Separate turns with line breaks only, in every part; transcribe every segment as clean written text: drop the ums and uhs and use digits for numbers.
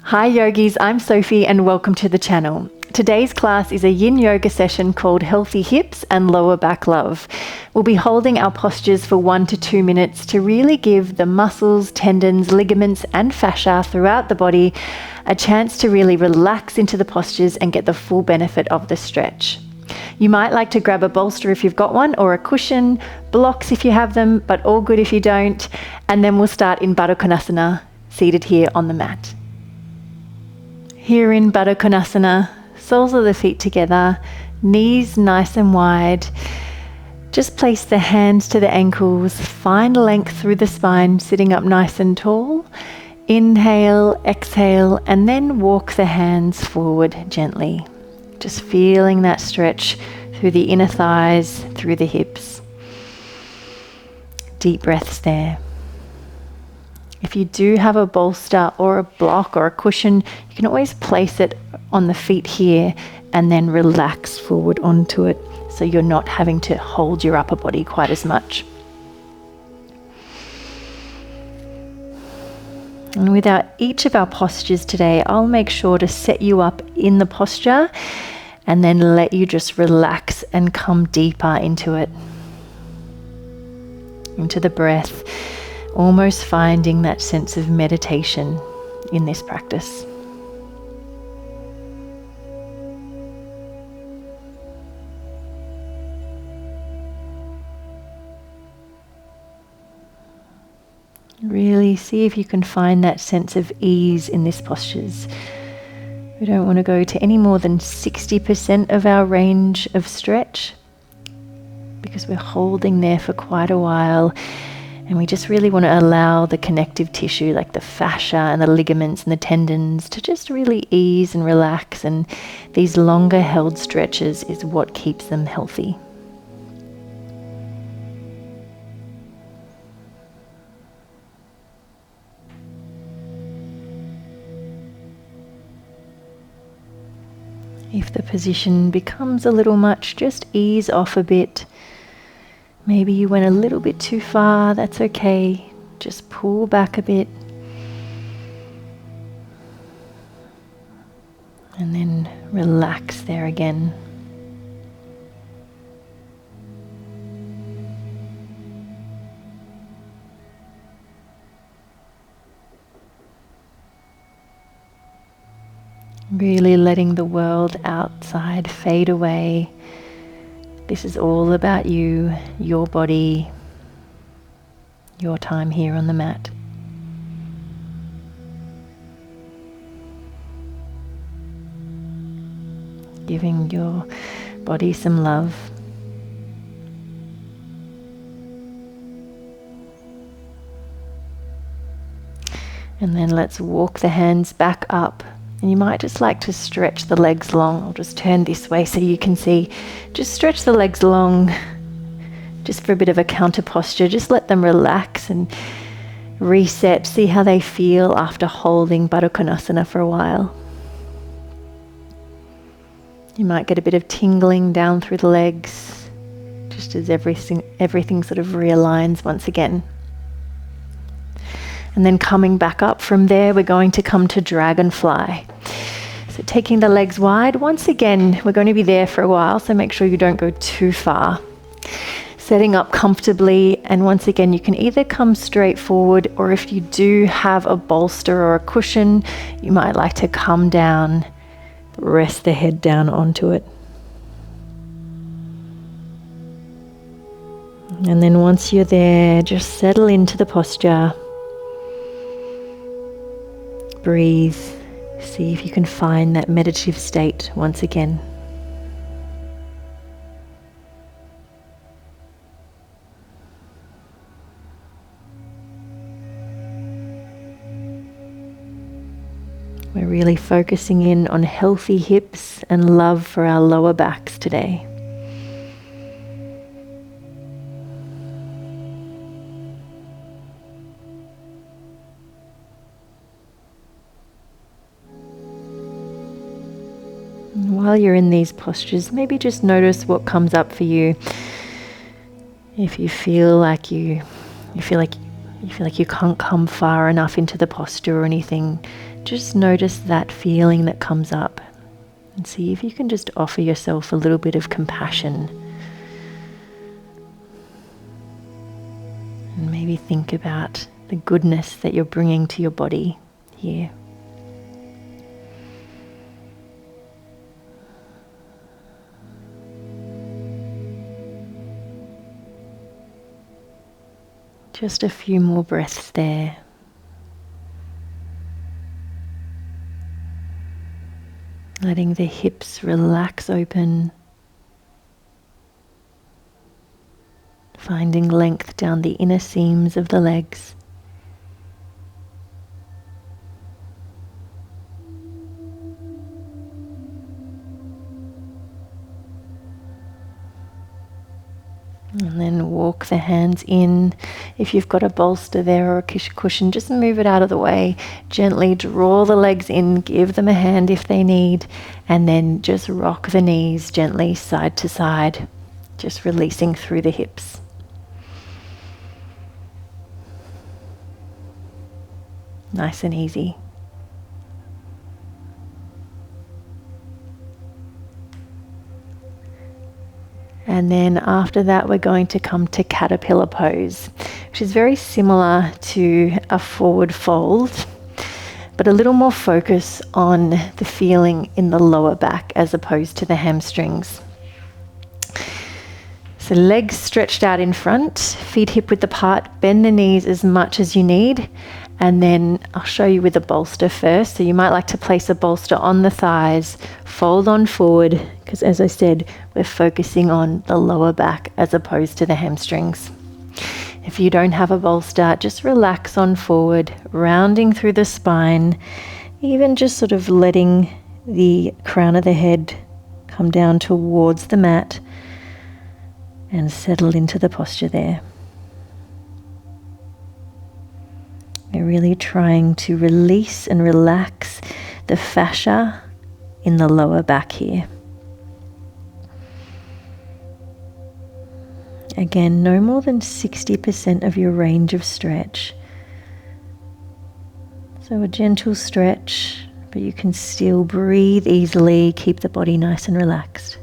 Hi yogis, I'm Sophie and welcome to the channel. Today's class is a Yin Yoga session called Healthy Hips and Lower Back Love. We'll be holding our postures for 1 to 2 minutes to really give the muscles, tendons, ligaments and fascia throughout the body a chance to really relax into the postures and get the full benefit of the stretch. You might like to grab a bolster if you've got one, or a cushion, blocks if you have them, but all good if you don't. And then we'll start in Baddha Konasana, seated here on the mat. Here in Baddha Konasana, soles of the feet together, knees nice and wide. Just place the hands to the ankles, find length through the spine, sitting up nice and tall. Inhale, exhale, and then walk the hands forward gently. Just feeling that stretch through the inner thighs, through the hips. Deep breaths there. If you do have a bolster or a block or a cushion, you can always place it on the feet here and then relax forward onto it so you're not having to hold your upper body quite as much. And with each of our postures today, I'll make sure to set you up in the posture and then let you just relax and come deeper into it, into the breath. Almost finding that sense of meditation in this practice. Really see if you can find that sense of ease in these postures. We don't want to go to any more than 60% of our range of stretch because we're holding there for quite a while. And we just really want to allow the connective tissue, like the fascia and the ligaments and the tendons, to just really ease and relax. And these longer held stretches is what keeps them healthy. If the position becomes a little much, just ease off a bit. Maybe you went a little bit too far, that's okay. Just pull back a bit. And then relax there again. Really letting the world outside fade away. This is all about you, your body, your time here on the mat. Giving your body some love. And then let's walk the hands back up. And you might just like to stretch the legs long. I'll just turn this way so you can see. Just stretch the legs long, just for a bit of a counter posture. Just let them relax and reset. See how they feel after holding Baddha Konasana for a while. You might get a bit of tingling down through the legs, just as everything sort of realigns once again. And then coming back up from there, we're going to come to Dragonfly. So taking the legs wide, once again, we're going to be there for a while, so make sure you don't go too far. Setting up comfortably, and once again, you can either come straight forward, or if you do have a bolster or a cushion, you might like to come down, rest the head down onto it. And then once you're there, just settle into the posture. Breathe. See if you can find that meditative state once again. We're really focusing in on healthy hips and love for our lower backs today. While you're in these postures, maybe just notice what comes up for you. If you feel like you feel like you can't come far enough into the posture or anything, just notice that feeling that comes up and see if you can just offer yourself a little bit of compassion. And maybe think about the goodness that you're bringing to your body here. Just a few more breaths there. Letting the hips relax open. Finding length down the inner seams of the legs. And then walk the hands in. If you've got a bolster there or a cushion, just move it out of the way. Gently draw the legs in, give them a hand if they need, and then just rock the knees gently side to side, just releasing through the hips. Nice and easy. And then after that, we're going to come to caterpillar pose, which is very similar to a forward fold, but a little more focus on the feeling in the lower back as opposed to the hamstrings. So legs stretched out in front, feet hip width apart, bend the knees as much as you need. And then I'll show you with a bolster first. So you might like to place a bolster on the thighs, fold on forward, because as I said, we're focusing on the lower back as opposed to the hamstrings. If you don't have a bolster, just relax on forward, rounding through the spine, even just sort of letting the crown of the head come down towards the mat and settle into the posture there. We're really trying to release and relax the fascia in the lower back here. Again, no more than 60% of your range of stretch. So a gentle stretch, but you can still breathe easily, keep the body nice and relaxed.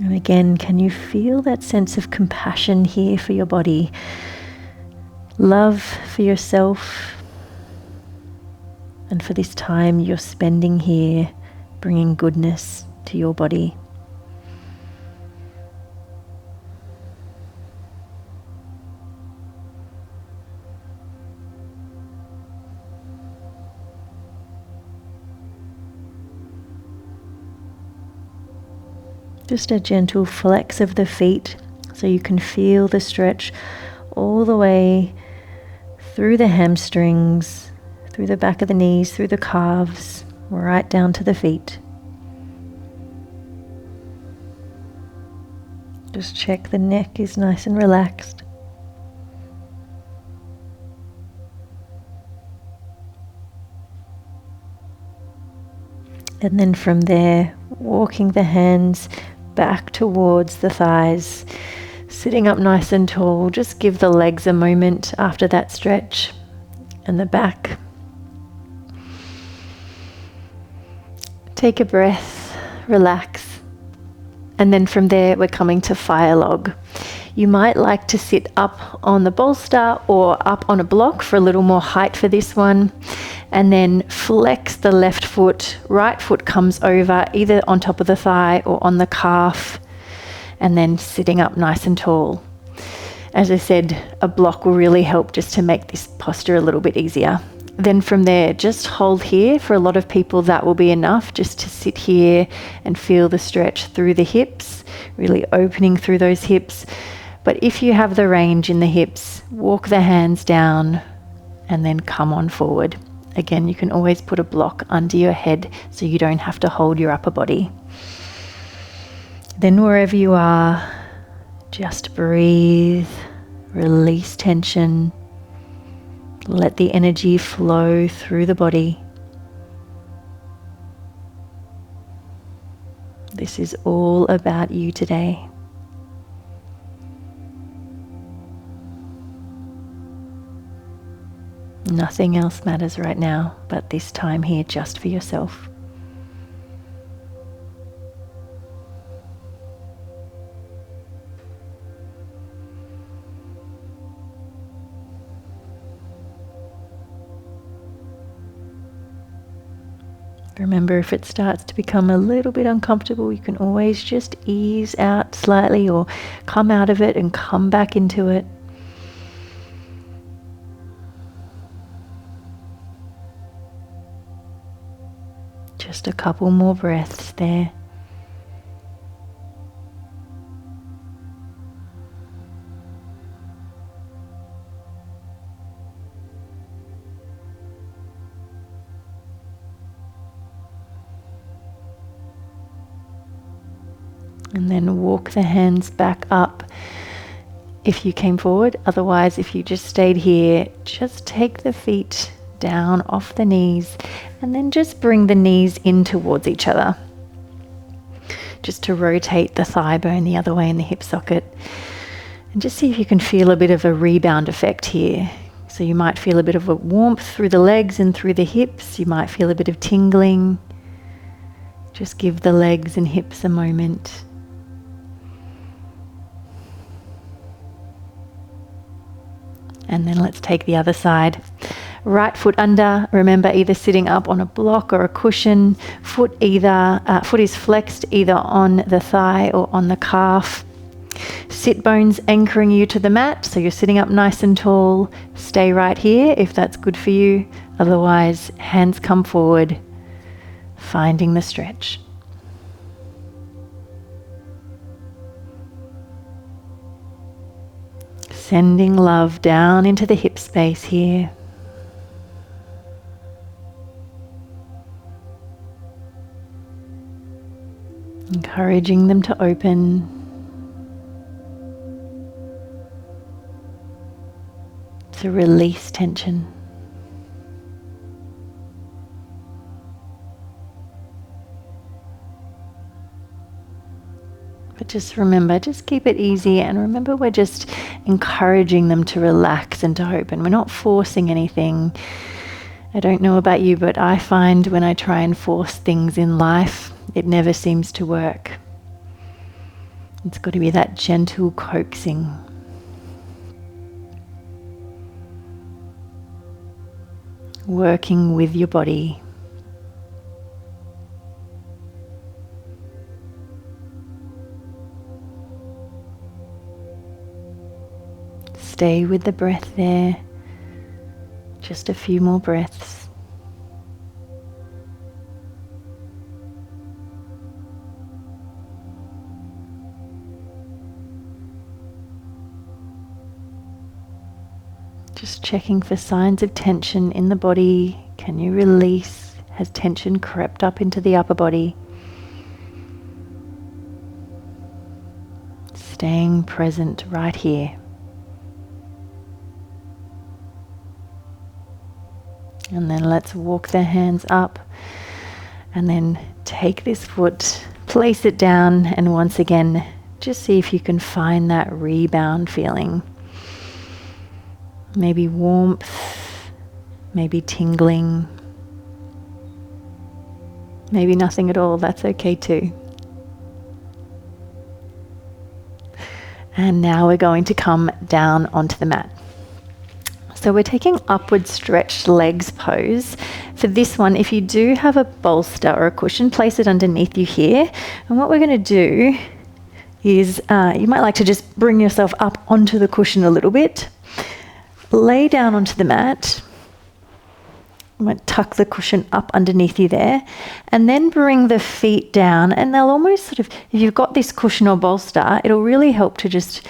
And again, can you feel that sense of compassion here for your body? Love for yourself and for this time you're spending here, bringing goodness to your body. Just a gentle flex of the feet so you can feel the stretch all the way through the hamstrings, through the back of the knees, through the calves, right down to the feet. Just check the neck is nice and relaxed. And then from there, walking the hands back towards the thighs, sitting up nice and tall. Just give the legs a moment after that stretch and the back. Take a breath, relax, and then from there we're coming to fire log. You might like to sit up on the bolster or up on a block for a little more height for this one. And then flex the left foot, right foot comes over either on top of the thigh or on the calf, and then sitting up nice and tall. As I said, a block will really help just to make this posture a little bit easier. Then from there, just hold here. For a lot of people, that will be enough just to sit here and feel the stretch through the hips, really opening through those hips. But if you have the range in the hips, walk the hands down and then come on forward. Again, you can always put a block under your head so you don't have to hold your upper body. Then wherever you are, just breathe, release tension, let the energy flow through the body. This is all about you today. Nothing else matters right now but this time here just for yourself. Remember, if it starts to become a little bit uncomfortable, you can always just ease out slightly or come out of it and come back into it. Just a couple more breaths there. And then walk the hands back up if you came forward. Otherwise, if you just stayed here, just take the feet down off the knees and then just bring the knees in towards each other. Just to rotate the thigh bone the other way in the hip socket. And just see if you can feel a bit of a rebound effect here. So you might feel a bit of a warmth through the legs and through the hips. You might feel a bit of tingling. Just give the legs and hips a moment. And then let's take the other side. Right foot under, remember either sitting up on a block or a cushion. Foot is flexed either on the thigh or on the calf. Sit bones anchoring you to the mat, so you're sitting up nice and tall. Stay right here if that's good for you. Otherwise, hands come forward, finding the stretch. Sending love down into the hip space here. Encouraging them to open. To release tension. But just remember, just keep it easy, and remember we're just encouraging them to relax and to open. We're not forcing anything. I don't know about you, but I find when I try and force things in life, it never seems to work. It's got to be that gentle coaxing. Working with your body. Stay with the breath there. Just a few more breaths. Just checking for signs of tension in the body. Can you release? Has tension crept up into the upper body? Staying present right here. And then let's walk the hands up and then take this foot, place it down, and once again, just see if you can find that rebound feeling. Maybe warmth, maybe tingling, maybe nothing at all, that's okay too. And now we're going to come down onto the mat. So we're taking upward stretched legs pose. For this one, if you do have a bolster or a cushion, place it underneath you here. And what we're going to do is, you might like to just bring yourself up onto the cushion a little bit. Lay down onto the mat. You might tuck the cushion up underneath you there. And then bring the feet down, and they'll almost sort of, if you've got this cushion or bolster, it'll really help to just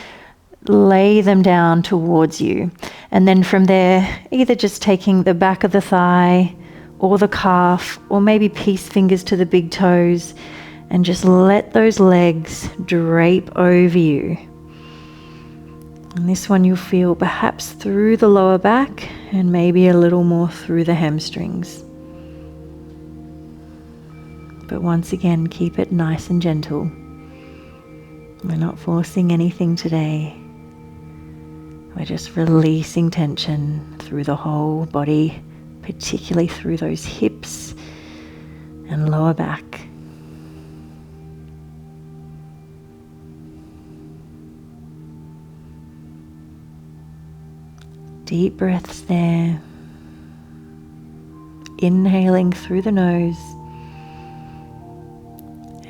lay them down towards you. And then from there, either just taking the back of the thigh or the calf, or maybe peace fingers to the big toes, and just let those legs drape over you. And this one you'll feel perhaps through the lower back and maybe a little more through the hamstrings. But once again, keep it nice and gentle. We're not forcing anything today. We're just releasing tension through the whole body, particularly through those hips and lower back. Deep breaths there. Inhaling through the nose.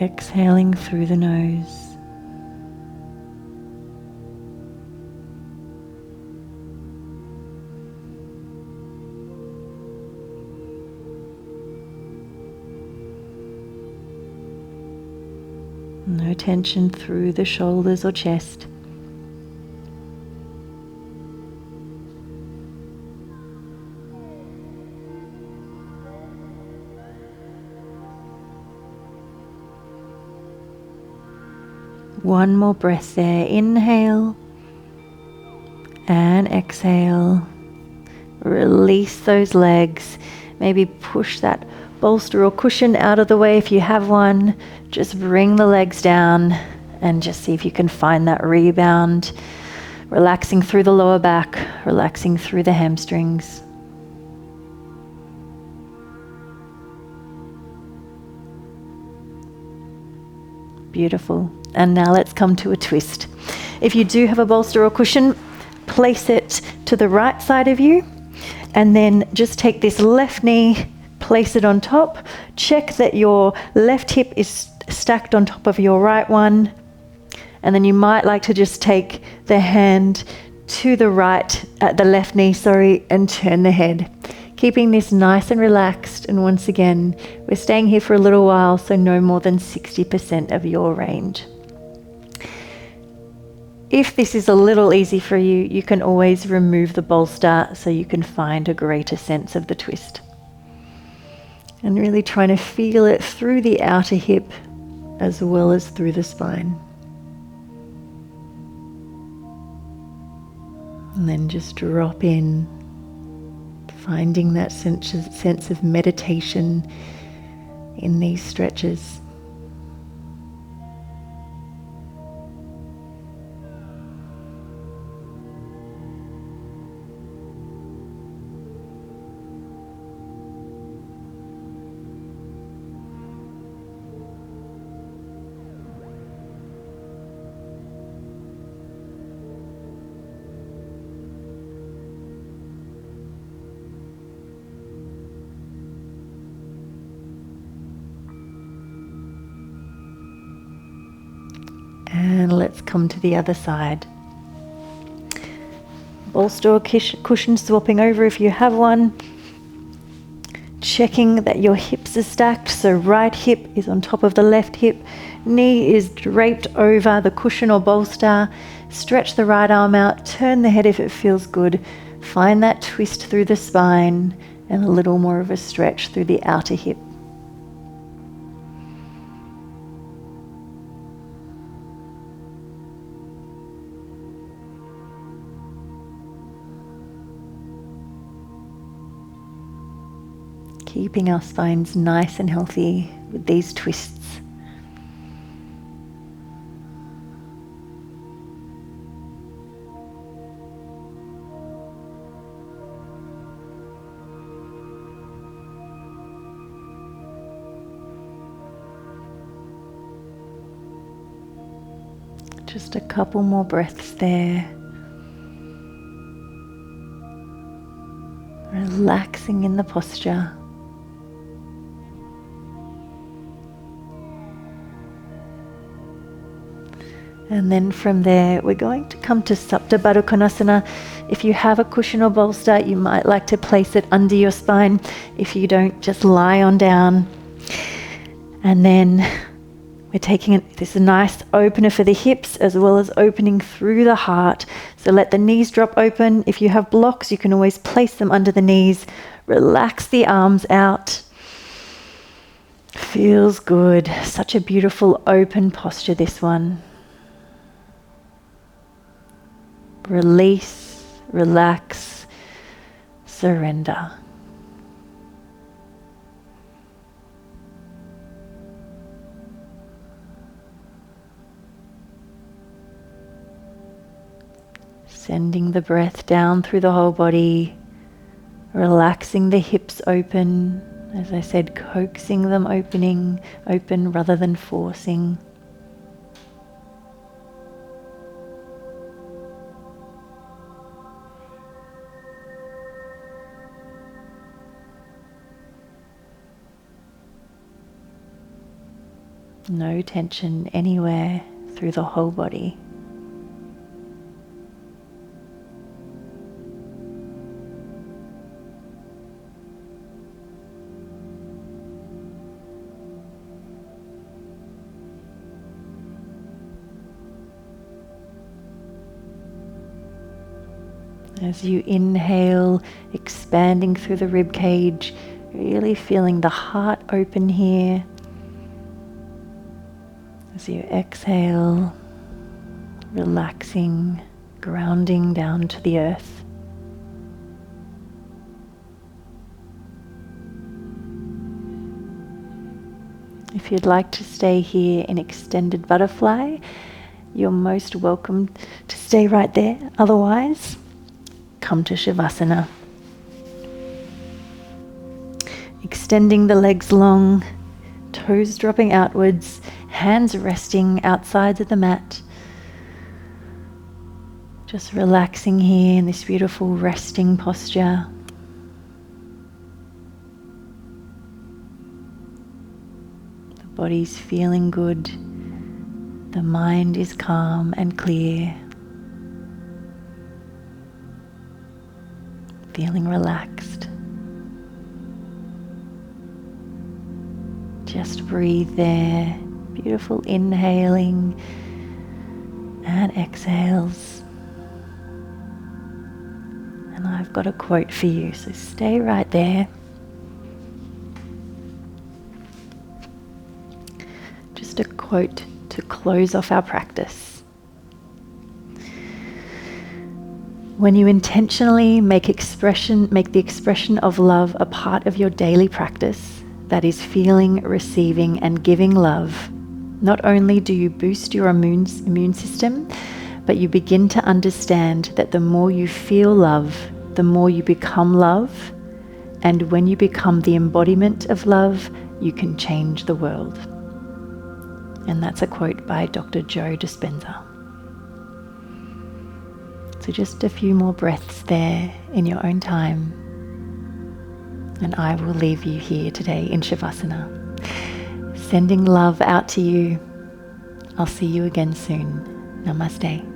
Exhaling through the nose. No tension through the shoulders or chest. One more breath there. Inhale and exhale. Release those legs. Maybe push that bolster or cushion out of the way if you have one. Just bring the legs down and just see if you can find that rebound. Relaxing through the lower back, relaxing through the hamstrings. Beautiful. And now let's come to a twist. If you do have a bolster or cushion, place it to the right side of you, and then just take this left knee, place it on top. Check that your left hip is stacked on top of your right one. And then you might like to just take the hand to the right, at the left knee, and turn the head. Keeping this nice and relaxed. And once again, we're staying here for a little while, so no more than 60% of your range. If this is a little easy for you, you can always remove the bolster so you can find a greater sense of the twist. And really trying to feel it through the outer hip as well as through the spine. And then just drop in, finding that sense of meditation in these stretches. And let's come to the other side. Bolster or cushion swapping over if you have one. Checking that your hips are stacked, so right hip is on top of the left hip. Knee is draped over the cushion or bolster. Stretch the right arm out, turn the head if it feels good. Find that twist through the spine and a little more of a stretch through the outer hip. Keeping our spines nice and healthy with these twists. Just a couple more breaths there. Relaxing in the posture. And then from there, we're going to come to Sapta Baddha Konasana. If you have a cushion or bolster, you might like to place it under your spine. If you don't, just lie on down. And then we're taking this nice opener for the hips as well as opening through the heart. So let the knees drop open. If you have blocks, you can always place them under the knees. Relax the arms out. Feels good. Such a beautiful open posture, this one. Release, relax, surrender. Sending the breath down through the whole body, relaxing the hips open. As I said, coaxing them open rather than forcing. No tension anywhere through the whole body. As you inhale, expanding through the rib cage, really feeling the heart open here. As you exhale, relaxing, grounding down to the earth. If you'd like to stay here in extended butterfly, you're most welcome to stay right there. Otherwise, come to Savasana. Extending the legs long, toes dropping outwards, hands resting outsides of the mat. Just relaxing here in this beautiful resting posture. The body's feeling good. The mind is calm and clear. Feeling relaxed. Just breathe there. Beautiful inhaling and exhales. And I've got a quote for you, so stay right there. Just a quote to close off our practice. When you intentionally make the expression of love a part of your daily practice, that is feeling, receiving, and giving love, not only do you boost your immune system, but you begin to understand that the more you feel love, the more you become love. And when you become the embodiment of love, you can change the world. And that's a quote by Dr. Joe Dispenza. So just a few more breaths there in your own time. And I will leave you here today in Shavasana. Sending love out to you. I'll see you again soon. Namaste.